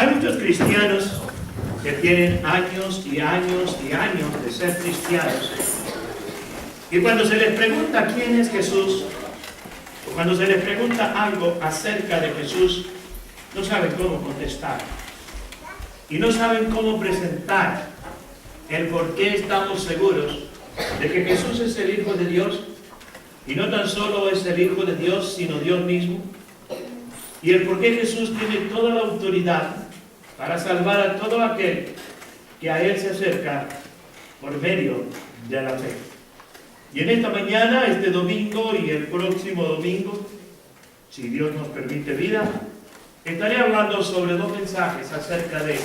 Hay muchos cristianos que tienen años y años y años de ser cristianos. Y cuando se les pregunta quién es Jesús, o cuando se les pregunta algo acerca de Jesús, no saben cómo contestar. Y no saben cómo presentar el por qué estamos seguros de que Jesús es el Hijo de Dios. Y no tan solo es el Hijo de Dios, sino Dios mismo. Y el por qué Jesús tiene toda la autoridad para salvar a todo aquel que a Él se acerca por medio de la fe. Y en esta mañana, este domingo y el próximo domingo, si Dios nos permite vida, estaré hablando sobre dos mensajes acerca de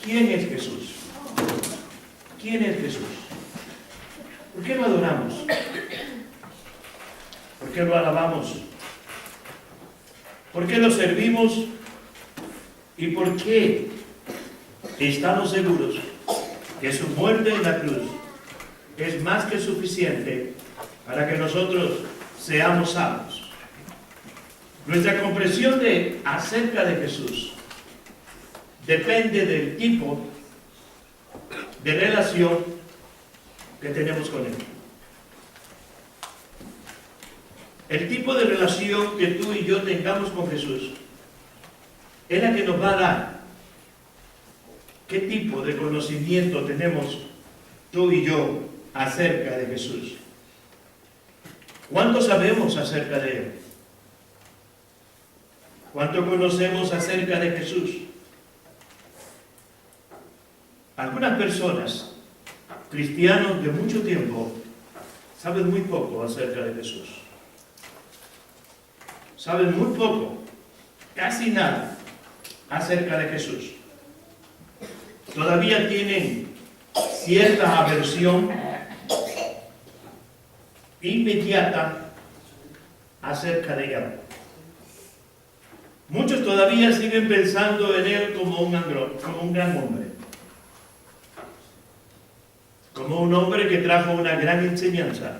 quién es Jesús. ¿Quién es Jesús? ¿Por qué lo adoramos? ¿Por qué lo alabamos? ¿Por qué lo servimos? ¿Y por qué estamos seguros que su muerte en la cruz es más que suficiente para que nosotros seamos salvos? Nuestra comprensión acerca de Jesús depende del tipo de relación que tenemos con Él. El tipo de relación que tú y yo tengamos con Jesús es la que nos va a dar qué tipo de conocimiento tenemos tú y yo acerca de Jesús. ¿Cuánto sabemos acerca de Él? ¿Cuánto conocemos acerca de Jesús? Algunas personas, cristianos de mucho tiempo, saben muy poco acerca de Jesús. Saben muy poco, casi nada, acerca de Jesús. Todavía tienen cierta aversión inmediata acerca de Él. Muchos todavía siguen pensando en Él como un gran hombre. Como un hombre que trajo una gran enseñanza.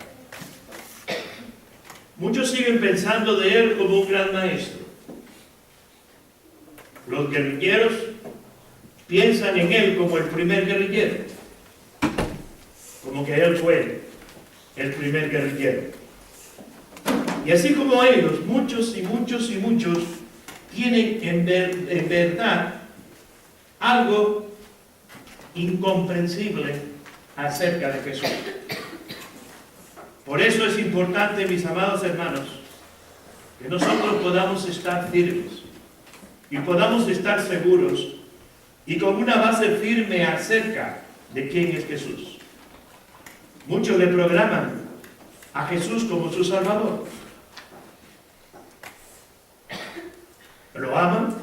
Muchos siguen pensando de Él como un gran maestro. Los guerrilleros piensan en Él como el primer guerrillero. Como que Él fue el primer guerrillero. Y así como ellos, muchos y muchos y muchos tienen en verdad algo incomprensible acerca de Jesús. Por eso es importante, mis amados hermanos, que nosotros podamos estar firmes y podamos estar seguros y con una base firme acerca de quién es Jesús. Muchos le programan a Jesús como su Salvador. Lo aman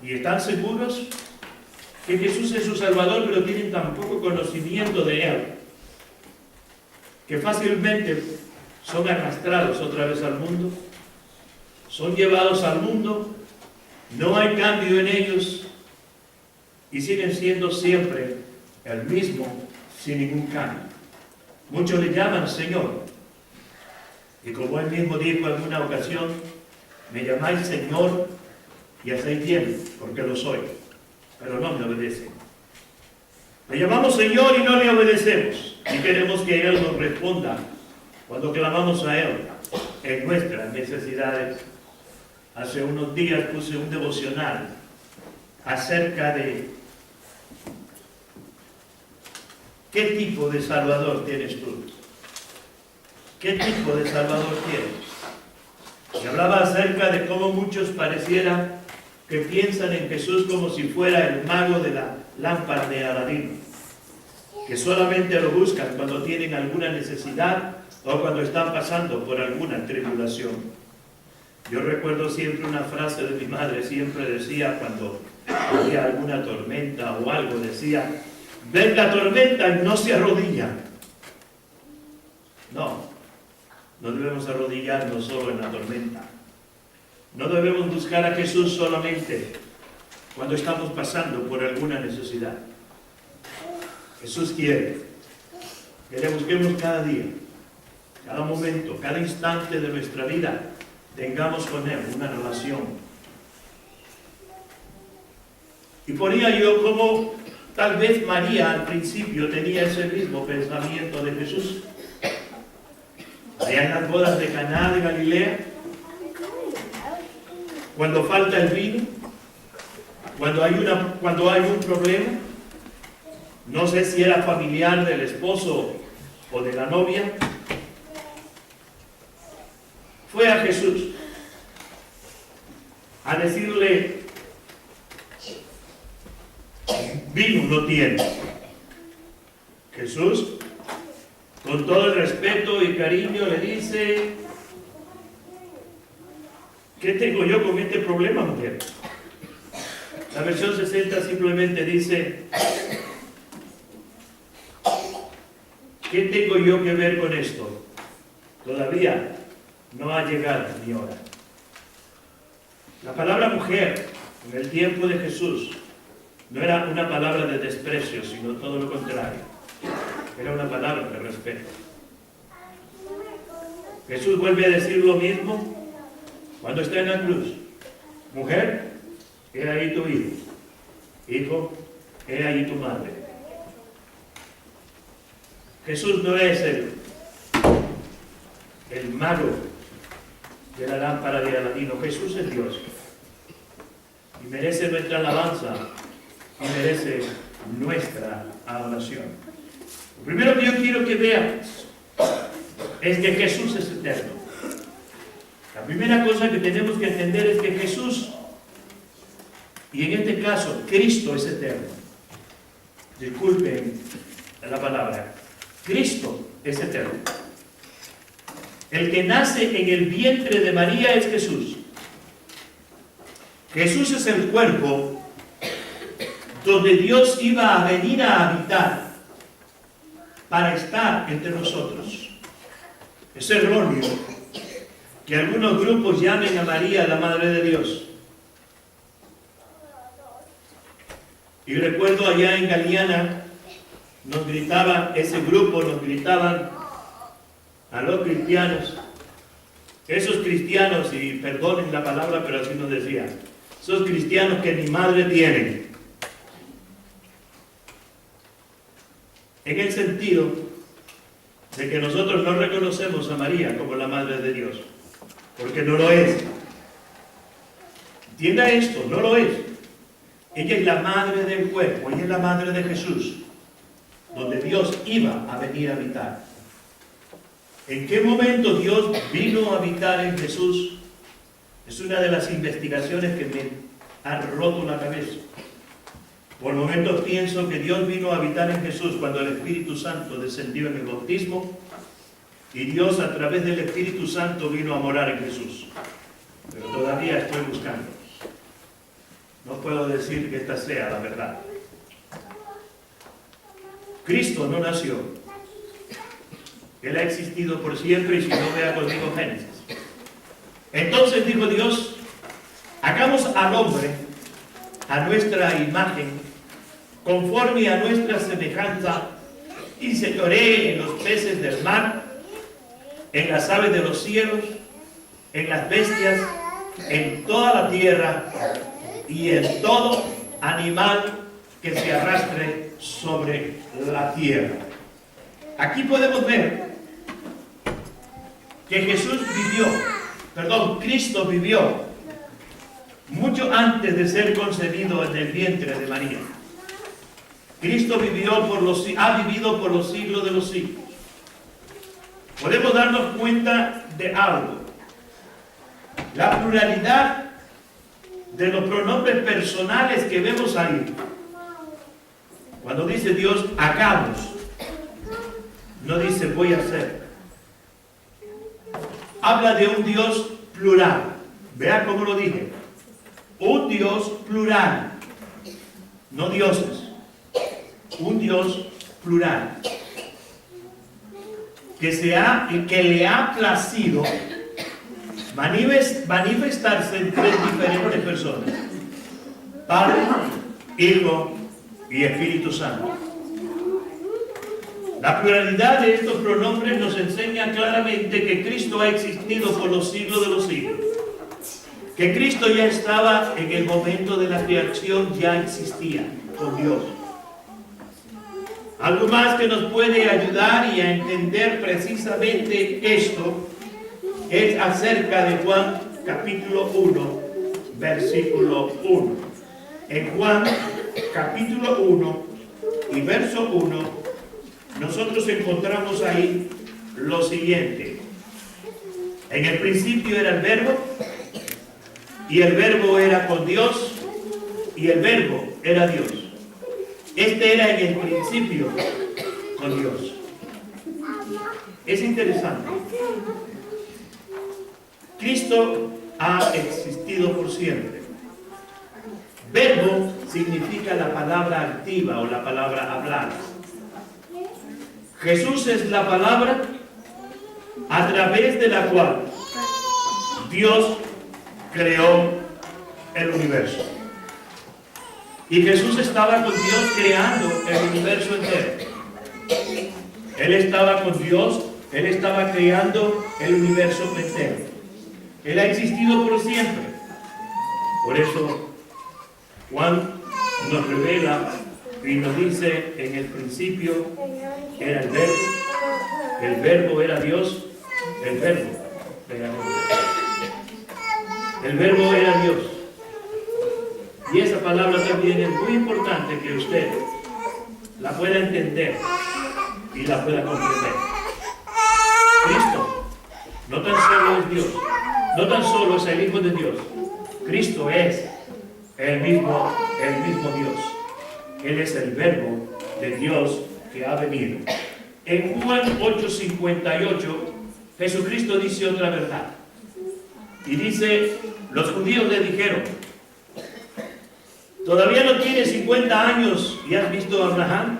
y están seguros que Jesús es su Salvador, pero tienen tan poco conocimiento de Él que fácilmente son arrastrados otra vez al mundo, son llevados al mundo, no hay cambio en ellos y siguen siendo siempre el mismo sin ningún cambio. Muchos le llaman Señor y como Él mismo dijo en una ocasión, me llamáis Señor y hacéis bien porque lo soy, pero no me obedecen. Le llamamos Señor y no le obedecemos. Y queremos que Él nos responda cuando clamamos a Él en nuestras necesidades. Hace unos días puse un devocional acerca de qué tipo de Salvador tienes tú. ¿Qué tipo de Salvador tienes? Y hablaba acerca de cómo muchos pareciera que piensan en Jesús como si fuera el mago de la lámpara de Aladín, que solamente lo buscan cuando tienen alguna necesidad o cuando están pasando por alguna tribulación. Yo recuerdo siempre una frase de mi madre, siempre decía cuando había alguna tormenta o algo, decía, ven la tormenta y no se arrodilla. No debemos arrodillarnos solo en la tormenta. No debemos buscar a Jesús solamente cuando estamos pasando por alguna necesidad. Jesús quiere que le busquemos cada día, cada momento, cada instante de nuestra vida, tengamos con Él una relación. Y ponía yo como tal vez María al principio tenía ese mismo pensamiento de Jesús. Allá en las bodas de Caná de Galilea, cuando falta el vino, cuando hay un problema, no sé si era familiar del esposo o de la novia, fue a Jesús a decirle: vino no tienes. Jesús, con todo el respeto y cariño, le dice: ¿qué tengo yo con este problema, mujer? La versión 60 simplemente dice: ¿qué tengo yo que ver con esto? Todavía no ha llegado mi hora. La palabra mujer en el tiempo de Jesús no era una palabra de desprecio, sino todo lo contrario. Era una palabra de respeto. Jesús vuelve a decir lo mismo cuando está en la cruz: mujer, he ahí tu hijo. Hijo, he ahí tu madre. Jesús no es el mago de la lámpara de Aladino. Jesús es Dios y merece nuestra alabanza y merece nuestra adoración. Lo primero que yo quiero que veamos es que Jesús es eterno. La primera cosa que tenemos que entender es que Jesús, y en este caso Cristo, es eterno. Disculpen la palabra. Cristo es eterno. El que nace en el vientre de María es Jesús. Jesús es el cuerpo donde Dios iba a venir a habitar para estar entre nosotros. Es erróneo que algunos grupos llamen a María la Madre de Dios. Y recuerdo allá en Galiana, ese grupo nos gritaban a los cristianos, esos cristianos, y perdonen la palabra, pero así nos decían, esos cristianos que ni madre tienen. En el sentido de que nosotros no reconocemos a María como la Madre de Dios, porque no lo es. Entienda esto, no lo es. Ella es la madre del cuerpo, ella es la madre de Jesús, donde Dios iba a venir a habitar. ¿En qué momento Dios vino a habitar en Jesús? Es una de las investigaciones que me ha roto la cabeza. Por momentos pienso que Dios vino a habitar en Jesús cuando el Espíritu Santo descendió en el bautismo, y Dios a través del Espíritu Santo vino a morar en Jesús. Pero todavía estoy buscando. No puedo decir que esta sea la verdad. Cristo no nació. Él ha existido por siempre, y si no, vea conmigo Génesis. Entonces dijo Dios: hagamos al hombre a nuestra imagen, conforme a nuestra semejanza, y señoree en los peces del mar, en las aves de los cielos, en las bestias, en toda la tierra y en todo animal que se arrastre sobre la tierra. Aquí podemos ver que Cristo vivió mucho antes de ser concebido en el vientre de María. Cristo ha vivido por los siglos de los siglos. Podemos darnos cuenta de algo. La pluralidad de los pronombres personales que vemos ahí. Cuando dice Dios, hagamos, no dice voy a hacer. Habla de un Dios plural. Vea cómo lo dije. Un Dios plural. No dioses. Un Dios plural. Que le ha placido manifestarse en tres diferentes personas: Padre, Hijo y Espíritu Santo. La pluralidad de estos pronombres nos enseña claramente que Cristo ha existido por los siglos de los siglos, que Cristo ya estaba en el momento de la creación, ya existía con Dios. Algo más que nos puede ayudar y a entender precisamente esto es acerca de Juan capítulo 1, versículo 1. En Juan capítulo 1 y verso 1, nosotros encontramos ahí lo siguiente. En el principio era el verbo, y el verbo era con Dios, y el verbo era Dios. Este era en el principio con Dios. Es interesante. Cristo ha existido por siempre. Verbo significa la palabra activa o la palabra hablar. Jesús es la palabra a través de la cual Dios creó el universo. Y Jesús estaba con Dios creando el universo entero. Él estaba con Dios, Él estaba creando el universo entero. Él ha existido por siempre. Por eso Juan nos revela y nos dice: en el principio era el verbo era Dios, el verbo era Dios. El verbo era Dios. Y esa palabra también es muy importante que usted la pueda entender y la pueda comprender. Cristo no tan solo es Dios, no tan solo es el Hijo de Dios. Cristo es el mismo Dios. Él es el verbo de Dios que ha venido. En Juan 8:58, Jesucristo dice otra verdad. Y dice, los judíos le dijeron: ¿todavía no tienes 50 años y has visto a Abraham?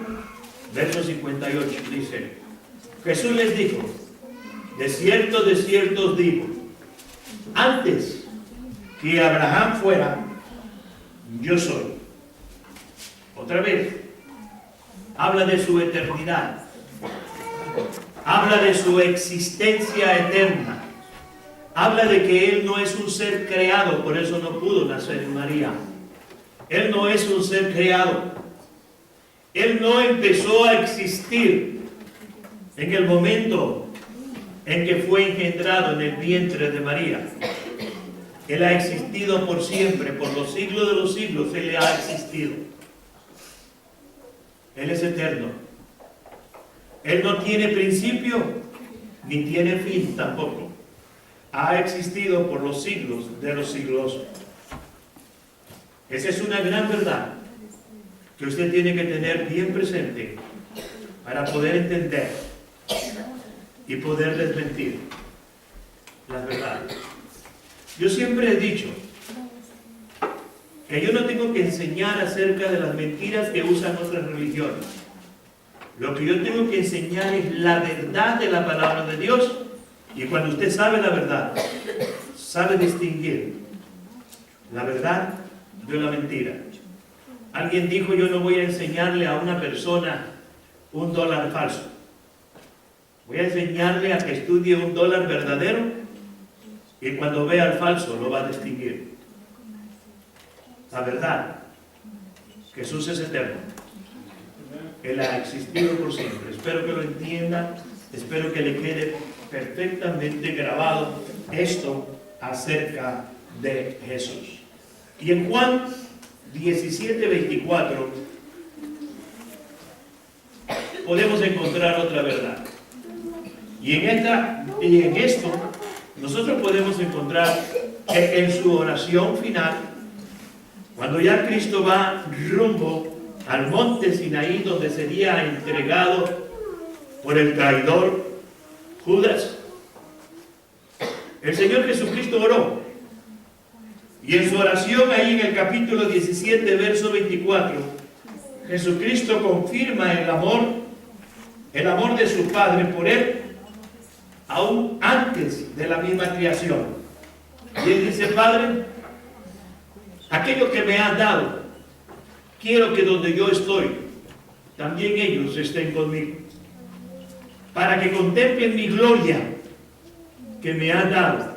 Verso 58 dice, Jesús les dijo: de cierto os digo, antes que Abraham fuera, yo soy. Otra vez, habla de su eternidad, habla de su existencia eterna, habla de que Él no es un ser creado, por eso no pudo nacer en María. Él no es un ser creado. Él no empezó a existir en el momento en que fue engendrado en el vientre de María. Él ha existido por siempre, por los siglos de los siglos. Él ha existido. Él es eterno. Él no tiene principio ni tiene fin tampoco. Ha existido por los siglos de los siglos. Esa es una gran verdad que usted tiene que tener bien presente para poder entender y poder desmentir las verdades. Yo siempre he dicho que yo no tengo que enseñar acerca de las mentiras que usan otras religiones. Lo que yo tengo que enseñar es la verdad de la palabra de Dios. Y cuando usted sabe la verdad, sabe distinguir la verdad de la mentira. Alguien dijo: yo no voy a enseñarle a una persona $1 falso. Voy a enseñarle a que estudie $1 verdadero, y cuando vea el falso lo va a distinguir. La verdad, Jesús es eterno. Él ha existido por siempre. Espero que lo entienda, espero que le quede perfectamente grabado esto acerca de Jesús. Y en Juan 17:24 podemos encontrar otra verdad. Y en esto nosotros podemos encontrar que en su oración final, cuando ya Cristo va rumbo al monte Sinaí, donde sería entregado por el traidor Judas, el Señor Jesucristo oró. Y en su oración ahí en el capítulo 17, verso 24, Jesucristo confirma el amor de su Padre por Él, aún antes de la misma creación. Y Él dice: Padre, aquello que me has dado, quiero que donde yo estoy, también ellos estén conmigo, para que contemplen mi gloria que me has dado,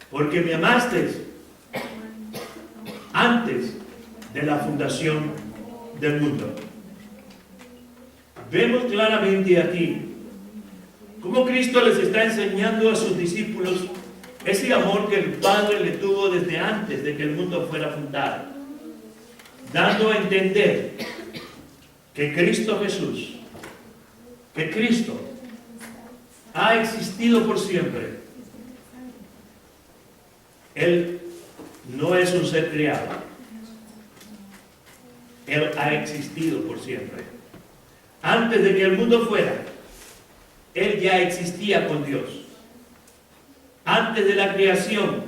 porque me amaste antes de la fundación del mundo. Vemos claramente aquí cómo Cristo les está enseñando a sus discípulos ese amor que el Padre le tuvo desde antes de que el mundo fuera fundado, dando a entender que Cristo Jesús, que Cristo ha existido por siempre. Él no es un ser creado. Él ha existido por siempre. Antes de que el mundo fuera, Él ya existía con Dios. Antes de la creación,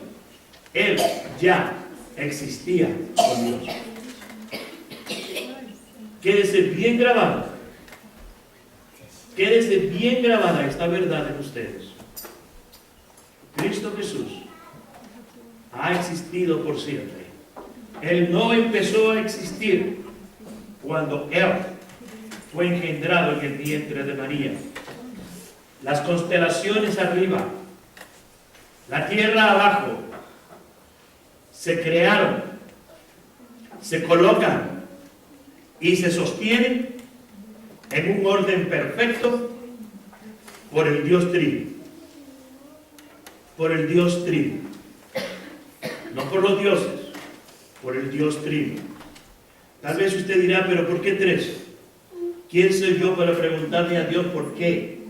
Él ya existía con Dios. Quédese bien grabado. Quédese bien grabada esta verdad en ustedes. Cristo Jesús ha existido por siempre. Él no empezó a existir cuando Él fue engendrado en el vientre de María. Las constelaciones arriba, la tierra abajo, se crearon, se colocan y se sostienen en un orden perfecto por el Dios Trino. Por el Dios Trino. No por los dioses, por el Dios Trino. Tal vez usted dirá, pero ¿por qué tres? ¿Quién soy yo para preguntarle a Dios por qué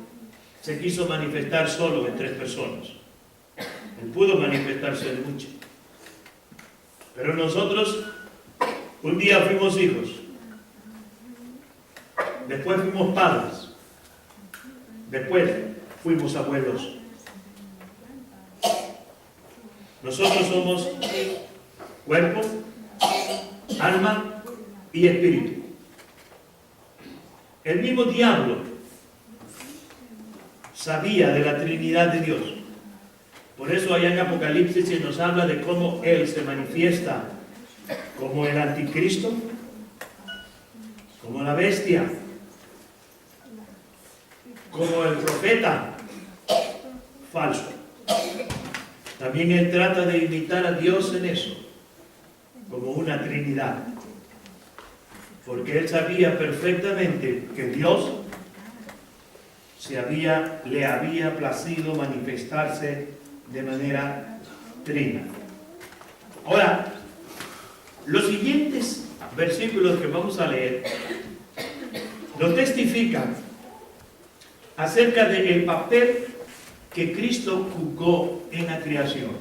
se quiso manifestar solo en tres personas? Él pudo manifestarse en muchas. Pero nosotros un día fuimos hijos, después fuimos padres, después fuimos abuelos. Nosotros somos cuerpo, alma y espíritu. El mismo diablo sabía de la Trinidad de Dios. Por eso allá en Apocalipsis se nos habla de cómo Él se manifiesta como el anticristo, como la bestia, como el profeta falso. También Él trata de imitar a Dios en eso, como una Trinidad. Porque Él sabía perfectamente que Dios le había placido manifestarse de manera trina. Ahora, los siguientes versículos que vamos a leer nos testifican acerca del papel que Cristo jugó en la creación.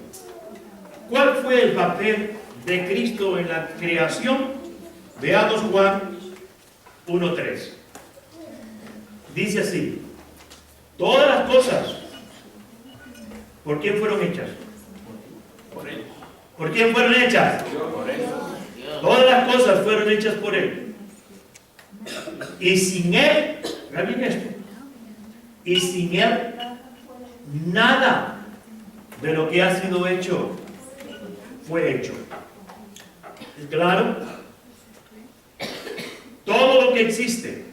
¿Cuál fue el papel de Cristo en la creación? Veamos Juan 1:3. Dice así: todas las cosas, ¿por quién fueron hechas? Por Él. ¿Por quién fueron hechas? Por Él. Todas las cosas fueron hechas por Él. Y sin Él, vean bien esto, y sin Él, nada de lo que ha sido hecho fue hecho. ¿Es claro? Todo lo que existe,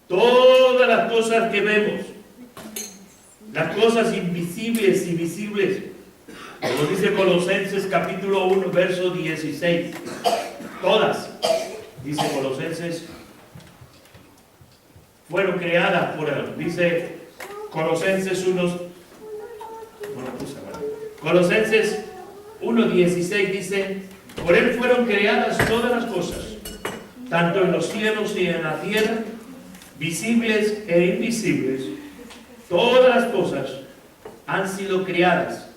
todas las cosas que vemos, las cosas invisibles y visibles, como dice Colosenses capítulo 1, verso 16, todas, dice Colosenses, fueron creadas por Él. Dice Colosenses 1:16 dice: por Él fueron creadas todas las cosas, tanto en los cielos y en la tierra, visibles e invisibles. Todas las cosas han sido creadas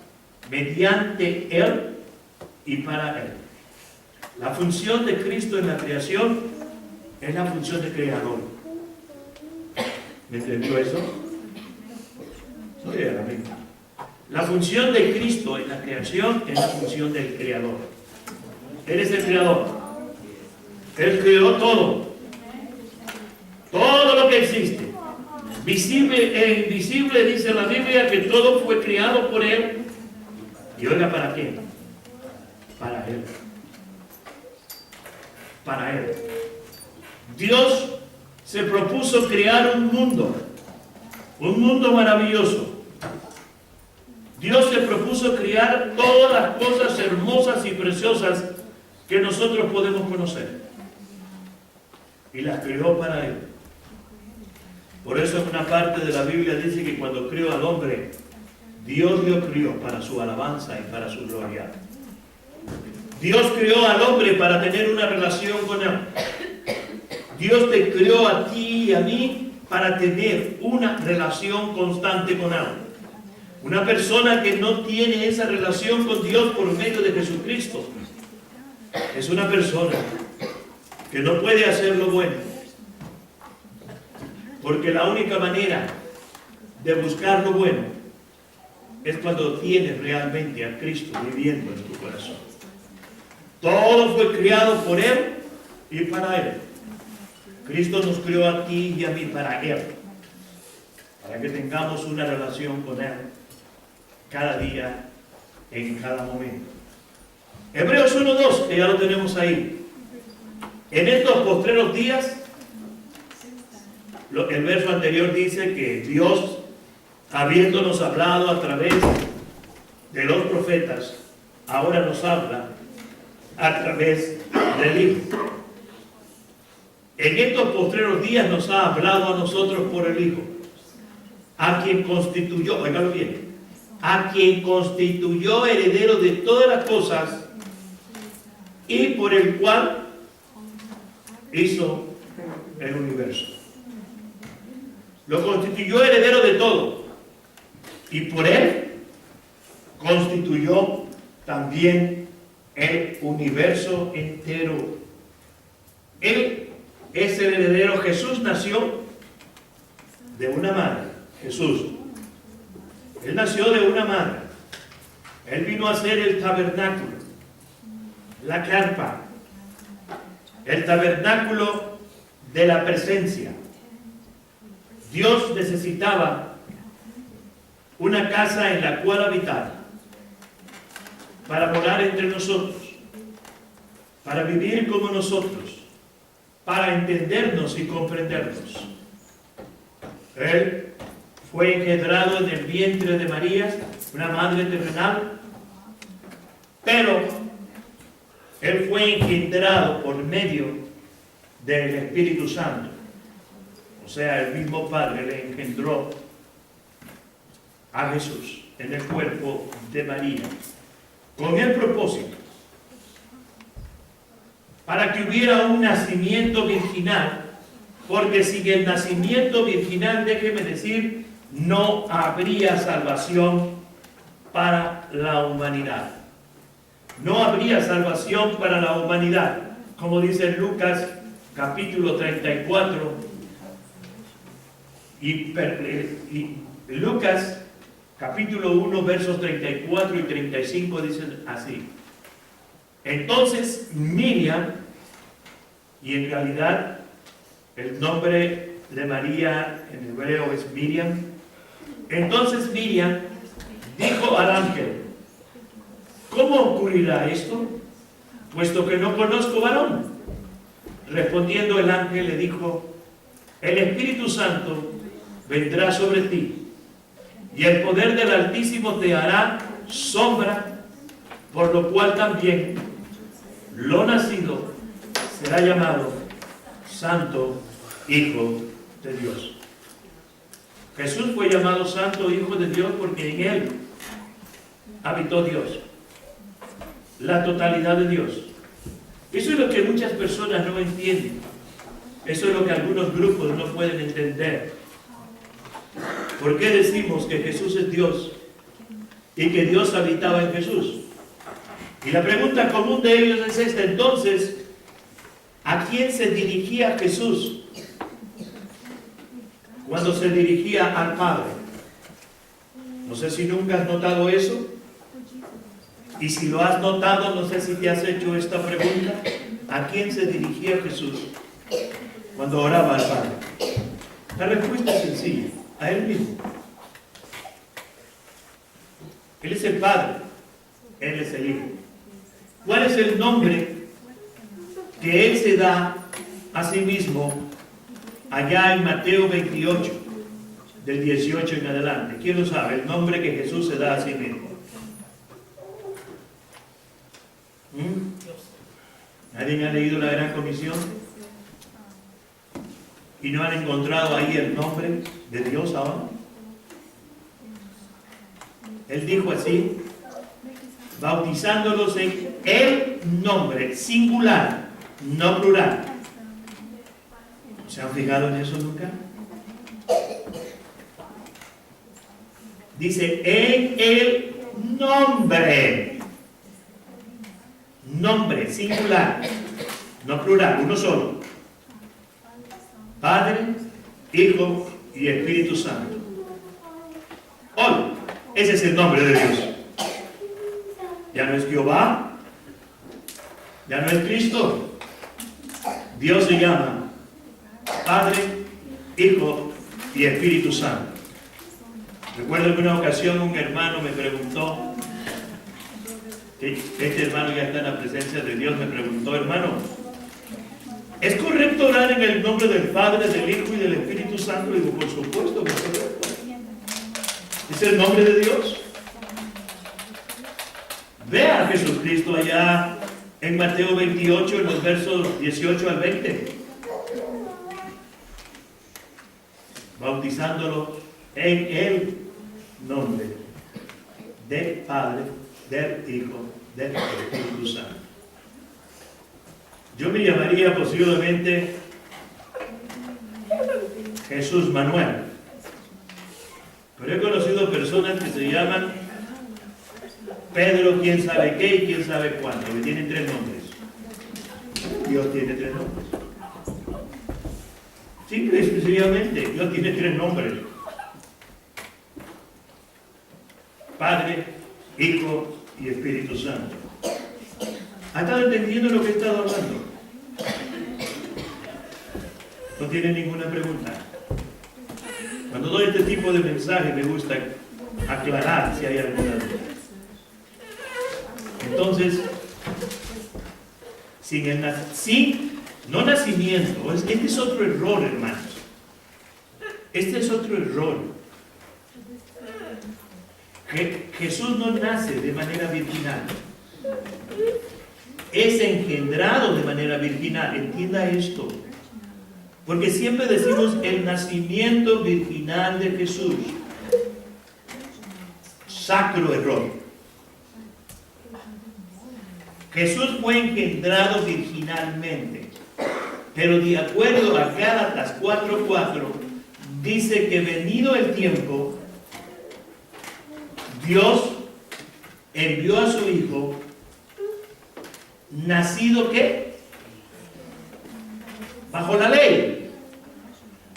mediante Él y para Él. La función de Cristo en la creación es la función de creador. ¿Me entendió eso? No llega a la mente. La función de Cristo en la creación es la función del creador. Él es el creador. Él creó todo. Todo lo que existe. Visible e invisible, dice la Biblia, que todo fue creado por Él. ¿Y oiga para qué? Para Él. Para Él. Dios se propuso crear un mundo maravilloso. Dios se propuso propuso crear todas las cosas hermosas y preciosas que nosotros podemos conocer. Y las creó para Él. Por eso en una parte de la Biblia dice que cuando creó al hombre, Dios lo creó para su alabanza y para su gloria. Dios creó al hombre para tener una relación con Él. Dios te creó a ti y a mí para tener una relación constante con Él. Una persona que no tiene esa relación con Dios por medio de Jesucristo es una persona que no puede hacer lo bueno. Porque la única manera de buscar lo bueno es cuando tienes realmente a Cristo viviendo en tu corazón. Todo fue creado por Él y para Él. Cristo nos creó a ti y a mí para Él. Para que tengamos una relación con Él cada día, en cada momento. Hebreos 1:2, que ya lo tenemos ahí. En estos postreros días, el verso anterior dice que Dios, habiéndonos hablado a través de los profetas, ahora nos habla a través del Hijo. En estos postreros días nos ha hablado a nosotros por el Hijo, a quien constituyó, óigalo bien, a quien constituyó heredero de todas las cosas y por el cual hizo el universo. Lo constituyó heredero de todo y por él constituyó también el universo entero. Él es el heredero. Jesús nació de una madre. Jesús. Él nació de una madre. Él vino a ser el tabernáculo, la carpa, el tabernáculo de la presencia. Dios necesitaba una casa en la cual habitar para morar entre nosotros, para vivir como nosotros, para entendernos y comprendernos. Él fue engendrado en el vientre de María, una madre terrenal, pero Él fue engendrado por medio del Espíritu Santo. O sea, el mismo Padre le engendró a Jesús en el cuerpo de María, con el propósito para que hubiera un nacimiento virginal, porque sin el nacimiento virginal, déjeme decir, no habría salvación para la humanidad. No habría salvación para la humanidad, como dice Lucas capítulo 34 y Lucas capítulo 1 versos 34 y 35 dicen así. Entonces Miriam, y en realidad el nombre de María en hebreo es Miriam, entonces Miriam dijo al ángel: ¿cómo ocurrirá esto, puesto que no conozco varón? Respondiendo el ángel le dijo: el Espíritu Santo vendrá sobre ti, y el poder del Altísimo te hará sombra, por lo cual también lo nacido será llamado Santo Hijo de Dios. Jesús fue llamado Santo Hijo de Dios porque en Él habitó Dios, la totalidad de Dios. Eso es lo que muchas personas no entienden. Eso es lo que algunos grupos no pueden entender. ¿Por qué decimos que Jesús es Dios y que Dios habitaba en Jesús? Y la pregunta común de ellos es esta: entonces, ¿a quién se dirigía Jesús cuando se dirigía al Padre? No sé si nunca has notado eso. Y si lo has notado, no sé si te has hecho esta pregunta: ¿a quién se dirigía Jesús cuando oraba al Padre? La respuesta es sencilla: a Él mismo. Él es el Padre, Él es el Hijo. ¿Cuál es el nombre que Él se da a sí mismo allá en Mateo 28, del 18 en adelante? ¿Quién lo sabe? El nombre que Jesús se da a sí mismo. ¿Nadie ha leído la Gran Comisión? ¿Y no han encontrado ahí el nombre de Dios ahora? Él dijo así, bautizándolos en el nombre, singular, no plural. ¿Se han fijado en eso nunca? Dice, en el nombre. Nombre, singular, no plural, uno solo. Padre, Hijo y Espíritu Santo. Hoy, ese es el nombre de Dios. Ya no es Jehová, ya no es Cristo. Dios se llama Padre, Hijo y Espíritu Santo. Recuerdo que en una ocasión un hermano me preguntó, este hermano ya está en la presencia de Dios, me preguntó, hermano, ¿es correcto orar en el nombre del Padre, del Hijo y del Espíritu Santo? Y digo, por supuesto que es correcto. ¿Es el nombre de Dios? Vea a Jesucristo allá en Mateo 28, en los versos 18 al 20. Bautizándolo en el nombre del Padre, del Hijo, del Espíritu Santo. Yo me llamaría posiblemente Jesús Manuel. Pero he conocido personas que se llaman Pedro, quién sabe qué y quién sabe cuánto, que tienen 3 nombres. Dios tiene 3 nombres. Simple y sencillamente, Dios tiene 3 nombres. Padre, Hijo y Espíritu Santo. ¿Ha estado entendiendo lo que he estado hablando? ¿No tiene ninguna pregunta? Cuando doy este tipo de mensaje me gusta aclarar si hay alguna duda. Entonces, no nacimiento, este es otro error, hermanos. Este es otro error. Jesús no nace de manera virginal. Es engendrado de manera virginal. Entienda esto. Porque siempre decimos el nacimiento virginal de Jesús. Sacro error. Jesús fue engendrado virginalmente. Pero de acuerdo a Gálatas 4:4, dice que venido el tiempo, Dios envió a su Hijo, nacido ¿qué? Bajo la ley.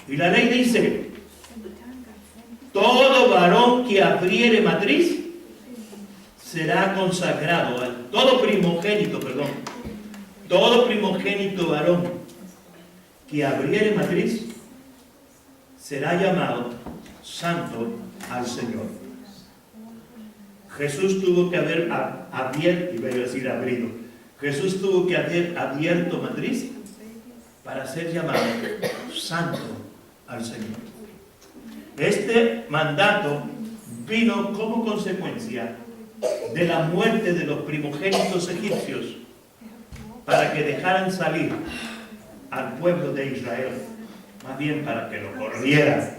Y la ley dice, todo varón que abriere matriz será consagrado, todo primogénito varón que abriere matriz será llamado santo al Señor. Jesús tuvo que haber abierto, Jesús tuvo que haber abierto matriz para ser llamado santo al Señor. Este mandato vino como consecuencia de la muerte de los primogénitos egipcios para que dejaran salir al pueblo de Israel, más bien para que lo corrieran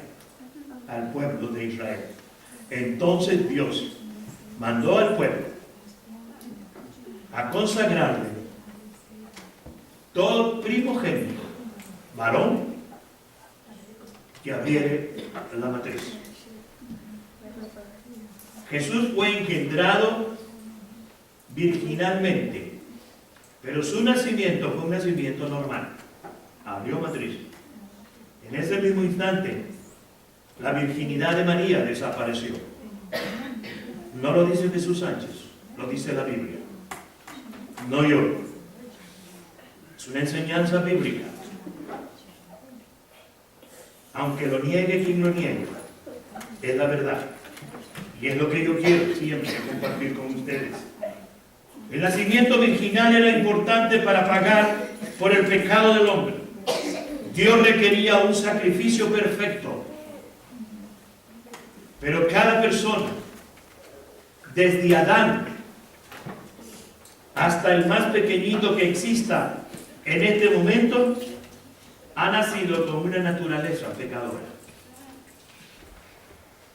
al pueblo de Israel. Entonces Dios mandó al pueblo a consagrarle todo primogénito, varón, que abriere la matriz. Jesús fue engendrado virginalmente, pero su nacimiento fue un nacimiento normal. Abrió matriz. En ese mismo instante, la virginidad de María desapareció. No lo dice Jesús Sánchez, lo dice la Biblia. No yo. Es una enseñanza bíblica. Aunque lo niegue quien lo niegue, es la verdad. Y es lo que yo quiero siempre compartir con ustedes. El nacimiento virginal era importante para pagar por el pecado del hombre. Dios requería un sacrificio perfecto. Pero cada persona, desde Adán hasta el más pequeñito que exista en este momento, ha nacido con una naturaleza pecadora.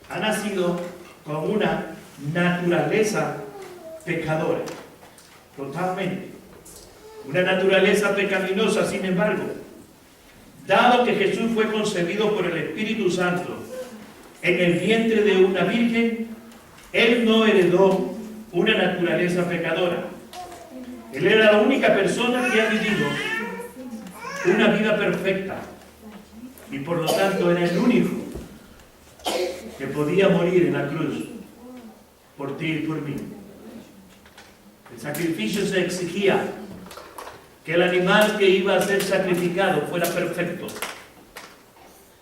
Ha nacido con una naturaleza pecadora, totalmente. Una naturaleza pecaminosa, sin embargo, dado que Jesús fue concebido por el Espíritu Santo en el vientre de una virgen, Él no heredó una naturaleza pecadora. Él era la única persona que ha vivido una vida perfecta y por lo tanto era el único que podía morir en la cruz por ti y por mí. El sacrificio se exigía que el animal que iba a ser sacrificado fuera perfecto.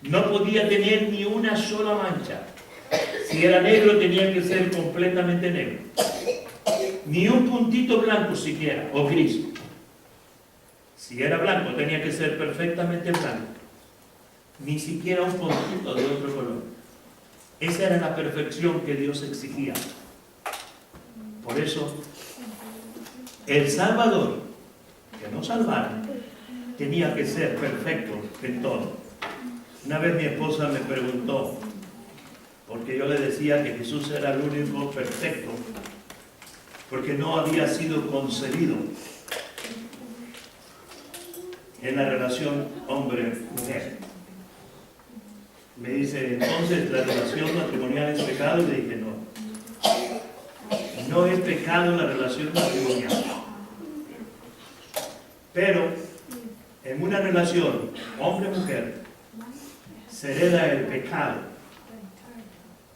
No podía tener ni una sola mancha. Si era negro tenía que ser completamente negro. Ni un puntito blanco siquiera, o gris. Si era blanco tenía que ser perfectamente blanco. Ni siquiera un puntito de otro color. Esa era la perfección que Dios exigía. Por eso, el Salvador, que nos salvara, tenía que ser perfecto en todo. Una vez mi esposa me preguntó, porque yo le decía que Jesús era el único perfecto, porque no había sido concebido en la relación hombre-mujer. Me dice, entonces, ¿la relación matrimonial es pecado? Le dije, no. No es pecado la relación matrimonial. Pero, en una relación hombre-mujer, se hereda el pecado.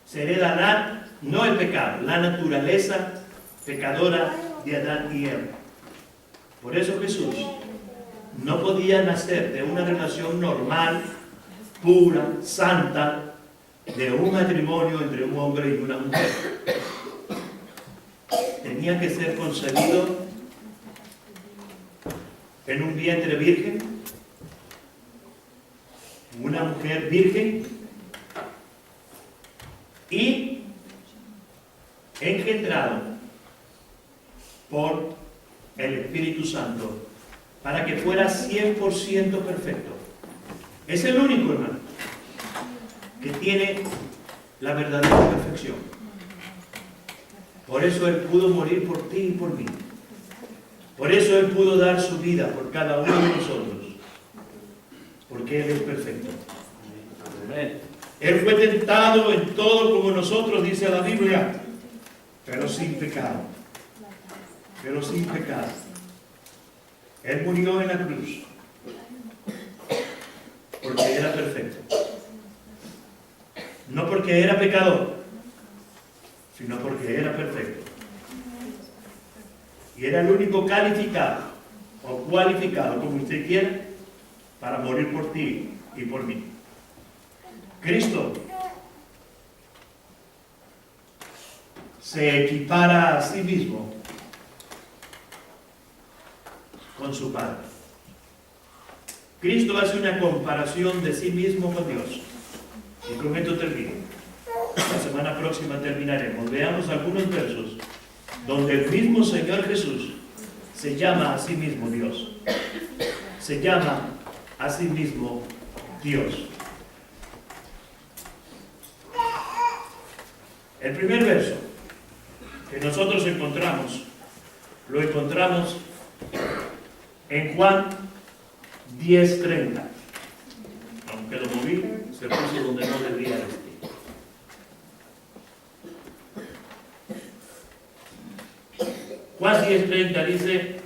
Se hereda no el pecado, la naturaleza pecadora de Adán y Eva. Por eso Jesús no podía nacer de una relación normal, pura, santa, de un matrimonio entre un hombre y una mujer. Tenía que ser concebido en un vientre virgen, una mujer virgen, y engendrado por el Espíritu Santo para que fuera 100% perfecto. Es el único, hermano, que tiene la verdadera perfección. Por eso Él pudo morir por ti y por mí. Por eso Él pudo dar su vida por cada uno de nosotros. Porque Él es perfecto. Amén. Él fue tentado en todo como nosotros, dice la Biblia, pero sin pecado. Pero sin pecado. Él murió en la cruz porque era perfecto. No porque era pecador, sino porque era perfecto. Y era el único calificado, o cualificado, como usted quiera, para morir por ti y por mí. Cristo se equipara a sí mismo con su Padre. Cristo hace una comparación de sí mismo con Dios. Y con esto termino. La semana próxima terminaremos. Veamos algunos versos donde el mismo Señor Jesús se llama a sí mismo Dios. Se llama a sí mismo Dios. El primer verso que nosotros encontramos, lo encontramos en Juan 10:30. Aunque lo moví, se puso donde no debía estar. Juan 10:30 dice,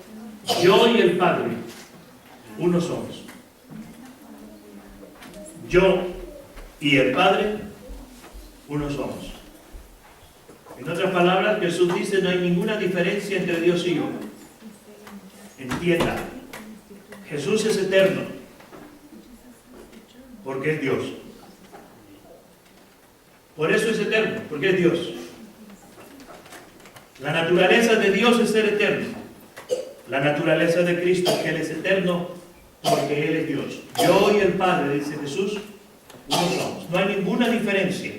yo y el Padre, uno somos. Yo y el Padre, uno somos. En otras palabras, Jesús dice, no hay ninguna diferencia entre Dios y yo. Entienda, Jesús es eterno, porque es Dios. Por eso es eterno, porque es Dios. La naturaleza de Dios es ser eterno. La naturaleza de Cristo es que Él es eterno, porque Él es Dios. Yo y el Padre, dice Jesús, uno somos. No hay ninguna diferencia.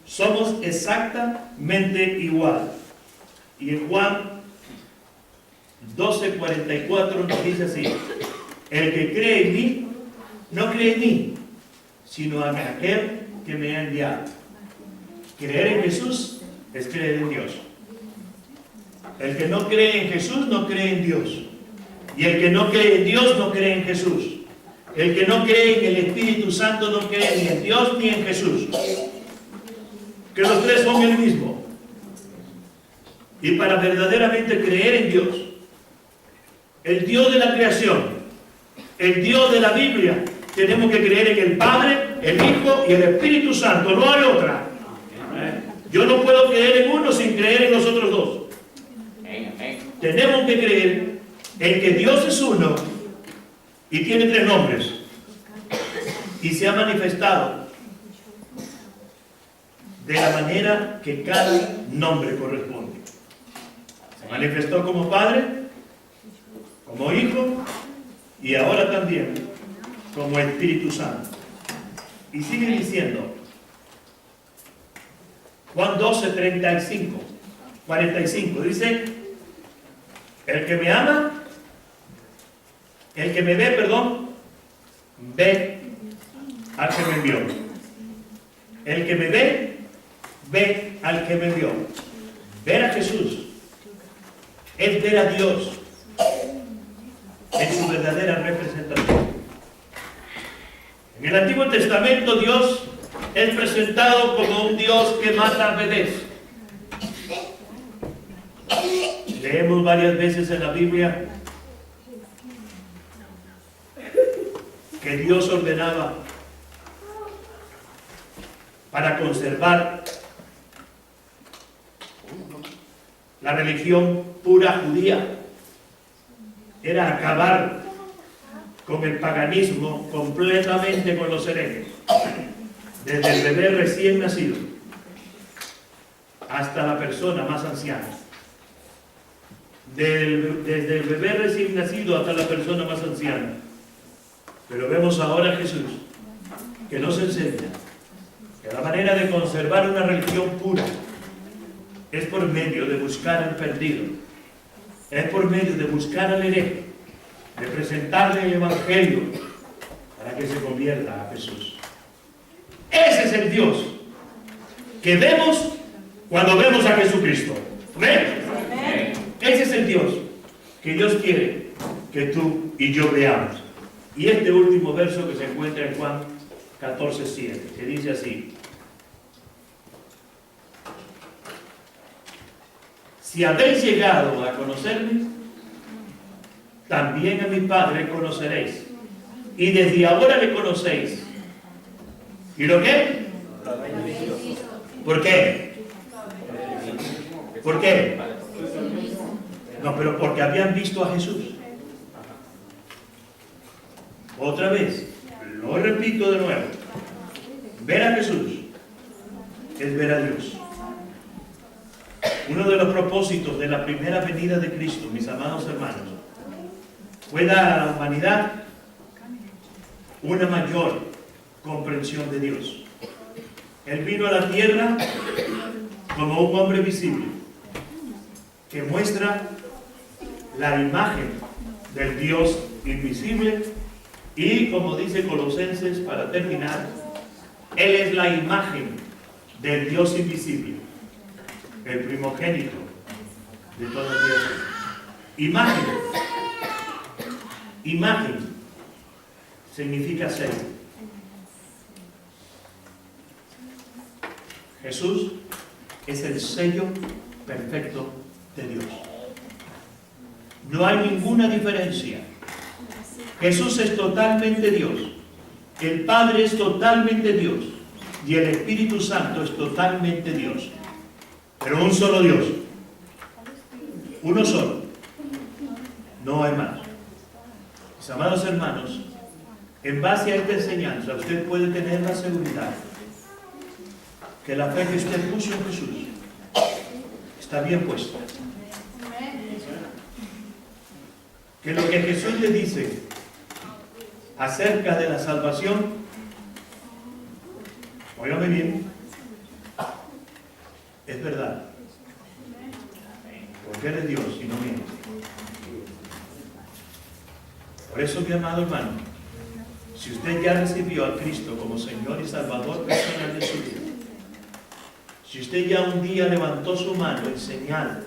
Somos exactamente igual. Y en Juan 12:44 nos dice así: el que cree en mí, no cree en mí, sino en aquel que me ha enviado. Creer en Jesús es creer en Dios. El que no cree en Jesús no cree en Dios. Y el que no cree en Dios no cree en Jesús. El que no cree en el Espíritu Santo no cree ni en Dios ni en Jesús. Que los tres son el mismo. Y para verdaderamente creer en Dios, el Dios de la creación, el Dios de la Biblia, tenemos que creer en el Padre, el Hijo y el Espíritu Santo. No hay otra. Yo no puedo creer en uno sin creer en los otros dos. Tenemos que creer en que Dios es uno y tiene tres nombres y se ha manifestado de la manera que cada nombre corresponde. Se manifestó como Padre, como Hijo y ahora también como Espíritu Santo. Y sigue diciendo Juan 12:45 dice: el que me ama, el que me ve, ve al que me envió. El que me ve al que me envió. Ver a Jesús es ver a Dios en su verdadera representación. En el Antiguo Testamento Dios es presentado como un Dios que mata bebés. Leemos varias veces en la Biblia que Dios ordenaba para conservar la religión pura judía, era acabar con el paganismo completamente con los herejes, desde el bebé recién nacido hasta la persona más anciana. Desde el bebé recién nacido hasta la persona más anciana. Pero vemos ahora a Jesús que nos enseña que la manera de conservar una religión pura es por medio de buscar al perdido, es por medio de buscar al hereje, de presentarle el Evangelio para que se convierta a Jesús. Ese es el Dios que vemos cuando vemos a Jesucristo. ¿Ven? Ese es el Dios que Dios quiere que tú y yo veamos. Y este último verso que se encuentra en Juan 14:7, que dice así: si habéis llegado a conocerme, también a mi Padre conoceréis. Y desde ahora le conocéis. ¿Y lo qué? ¿Por qué? ¿Por qué? No, pero porque habían visto a Jesús. Otra vez, lo repito de nuevo. Ver a Jesús es ver a Dios. Uno de los propósitos de la primera venida de Cristo, mis amados hermanos, fue dar a la humanidad una mayor comprensión de Dios. Él vino a la tierra como un hombre visible, que muestra la imagen del Dios invisible, y como dice Colosenses para terminar, Él es la imagen del Dios invisible, el primogénito de toda la tierra. Imagen. Imagen significa ser. Jesús es el sello perfecto de Dios. No hay ninguna diferencia. Jesús es totalmente Dios. El Padre es totalmente Dios. Y el Espíritu Santo es totalmente Dios. Pero un solo Dios. Uno solo. No hay más. Mis amados hermanos, en base a esta enseñanza, usted puede tener la seguridad que la fe que usted puso en Jesús está bien puesta. Que lo que Jesús le dice acerca de la salvación, óigame bien, es verdad. Porque Él es Dios y no miente. Por eso, mi amado hermano, si usted ya recibió a Cristo como Señor y Salvador personal de su vida, si usted ya un día levantó su mano en señal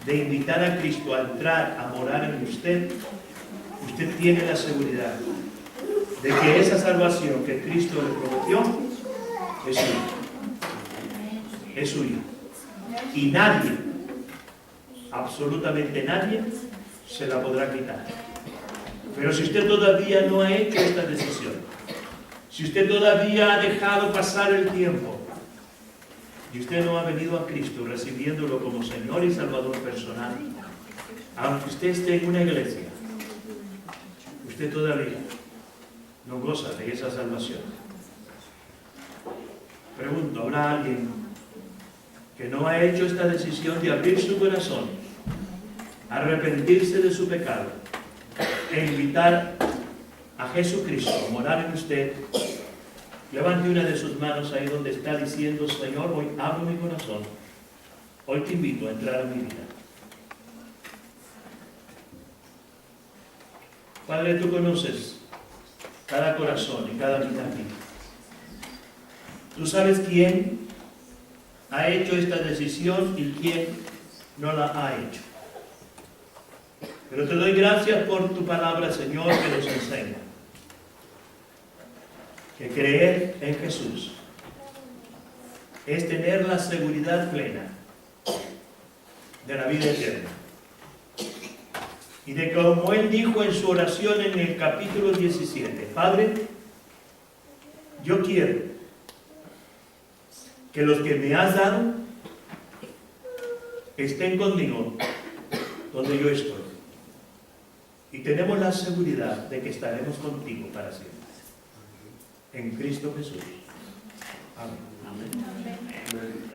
de invitar a Cristo a entrar, a morar en usted, usted tiene la seguridad de que esa salvación que Cristo le prometió es suya. Es suya. Y nadie, absolutamente nadie, se la podrá quitar. Pero si usted todavía no ha hecho esta decisión, si usted todavía ha dejado pasar el tiempo, y usted no ha venido a Cristo recibiéndolo como Señor y Salvador personal, aunque usted esté en una iglesia, usted todavía no goza de esa salvación. Pregunto, ¿habrá alguien que no ha hecho esta decisión de abrir su corazón, arrepentirse de su pecado e invitar a Jesucristo a morar en usted? Levante una de sus manos ahí donde está diciendo: Señor, hoy abro mi corazón, hoy te invito a entrar a mi vida. Padre, tú conoces cada corazón y cada vida aquí. Tú sabes quién ha hecho esta decisión y quién no la ha hecho. Pero te doy gracias por tu palabra, Señor, que nos enseña que creer en Jesús es tener la seguridad plena de la vida eterna. Y de como Él dijo en su oración en el capítulo 17, Padre, yo quiero que los que me has dado estén conmigo donde yo estoy. Y tenemos la seguridad de que estaremos contigo para siempre. En Cristo Jesús.